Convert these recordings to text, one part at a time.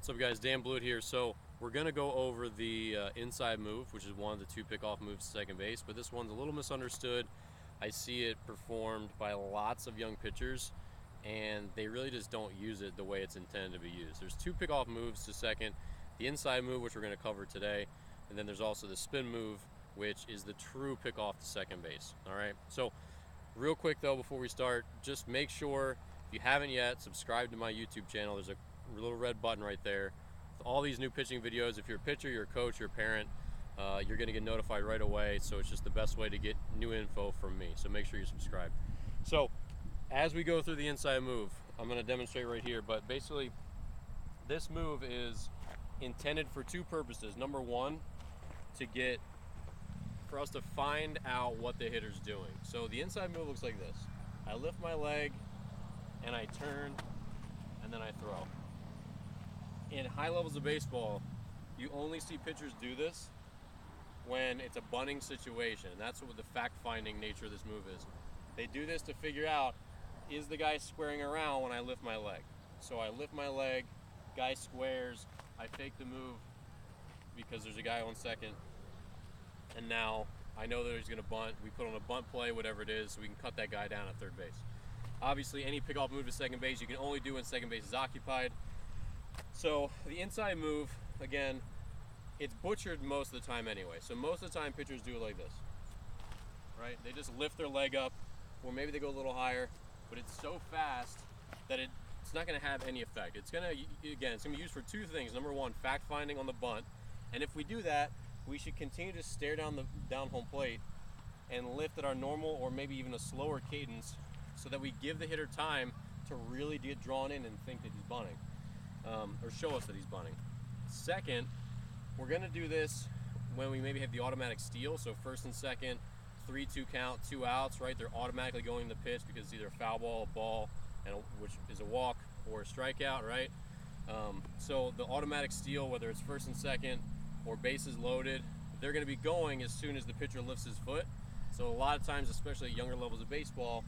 What's up guys, Dan Blewett here. So we're going to go over the inside move, which is one of the two pickoff moves to second base, but this one's a little misunderstood. I see it performed by lots of young pitchers and they really just don't use it the way it's intended to be used. There's two pickoff moves to second, the inside move, which we're going to cover today, and then there's also the spin move, which is the true pickoff to second base. All right, so real quick though, before we start, just make sure, if you haven't yet, subscribe to my YouTube channel. There's a little red button right there with all these new pitching videos. If you're a pitcher, you're a coach, you're a parent, you're going to get notified right away. So it's just the best way to get new info from me. So make sure you subscribe. So as we go through the inside move, I'm going to demonstrate right here, but basically this move is intended for two purposes. Number one, for us to find out what the hitter's doing. So the inside move looks like this. I lift my leg and I turn and then I throw. In high levels of baseball, you only see pitchers do this when it's a bunting situation, and that's what the fact-finding nature of this move is. They do this to figure out, is the guy squaring around when I lift my leg? So I lift my leg, guy squares, I fake the move because there's a guy on second, and now I know that he's going to bunt. We put on a bunt play, whatever it is, so we can cut that guy down at third base. Obviously, any pickoff move to second base, you can only do when second base is occupied. So the inside move, again, it's butchered most of the time anyway. So most of the time pitchers do it like this, right? They just lift their leg up, or maybe they go a little higher, but it's so fast that it's not going to have any effect. It's going to be used for two things. Number one, fact finding on the bunt, and if we do that, we should continue to stare down the home plate and lift at our normal or maybe even a slower cadence, so that we give the hitter time to really get drawn in and think that he's bunting. Or show us that he's bunting. Second, we're going to do this when we maybe have the automatic steal, so first and second, 3-2 count, 2 outs, right? They're automatically going to the pitch because it's either a foul ball, a ball, which is a walk, or a strikeout, right? So the automatic steal, whether it's first and second or bases loaded, they're going to be going as soon as the pitcher lifts his foot. So a lot of times, especially at younger levels of baseball,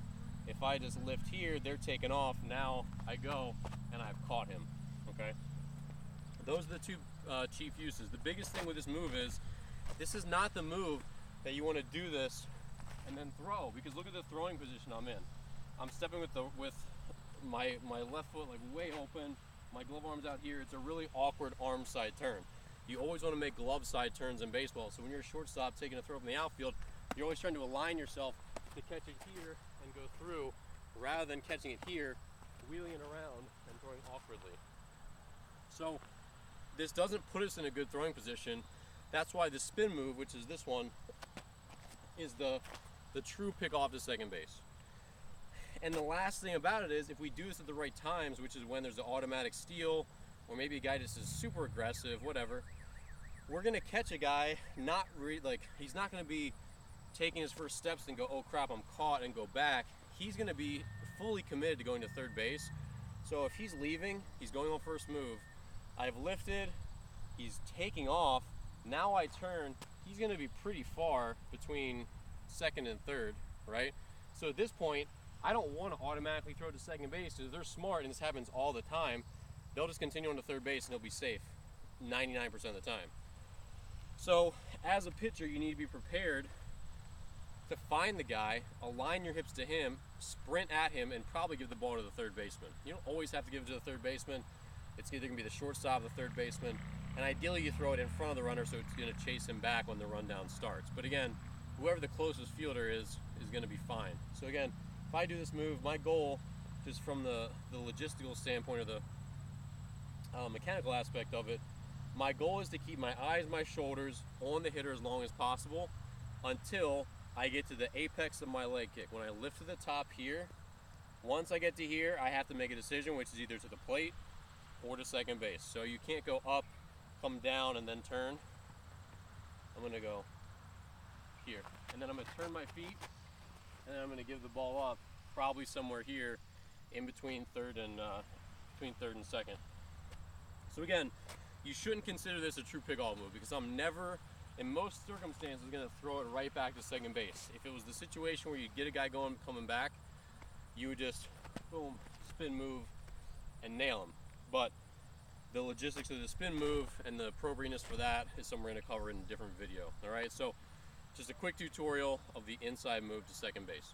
if I just lift here, they're taking off. Now I go and I've caught him. Okay, those are the two chief uses. The biggest thing with this move is, this is not the move that you want to do this and then throw, because look at the throwing position I'm in. I'm stepping with my left foot like way open, my glove arm's out here. It's a really awkward arm side turn. You always want to make glove side turns in baseball. So when you're a shortstop taking a throw from the outfield, you're always trying to align yourself to catch it here and go through, rather than catching it here, wheeling it around and throwing awkwardly. So this doesn't put us in a good throwing position. That's why the spin move, which is this one, is the true pickoff to second base. And the last thing about it is, if we do this at the right times, which is when there's an automatic steal, or maybe a guy just is super aggressive, whatever, we're going to catch a guy he's not going to be taking his first steps and go, oh crap, I'm caught, and go back. He's going to be fully committed to going to third base. So if he's leaving, he's going on first move, I've lifted, he's taking off, now I turn, he's going to be pretty far between second and third, right? So at this point, I don't want to automatically throw to second base, because they're smart and this happens all the time. They'll just continue on to third base and they'll be safe 99% of the time. So as a pitcher, you need to be prepared to find the guy, align your hips to him, sprint at him, and probably give the ball to the third baseman. You don't always have to give it to the third baseman. It's either going to be the shortstop or the third baseman, and ideally you throw it in front of the runner so it's going to chase him back when the rundown starts. But again, whoever the closest fielder is going to be fine. So again, if I do this move, my goal, just from the logistical standpoint or the mechanical aspect of it, my goal is to keep my eyes, my shoulders on the hitter as long as possible until I get to the apex of my leg kick. When I lift to the top here, once I get to here, I have to make a decision, which is either to the plate or to second base. So you can't go up, come down, and then turn. I'm going to go here. And then I'm going to turn my feet, and then I'm going to give the ball up, probably somewhere here in between third and second. So again, you shouldn't consider this a true pickoff move, because I'm never, in most circumstances, going to throw it right back to second base. If it was the situation where you get a guy going, coming back, you would just, boom, spin move, and nail him. But The logistics of the spin move and the appropriateness for that is something we're going to cover in a different video. All right, so just a quick tutorial of the inside move to second base.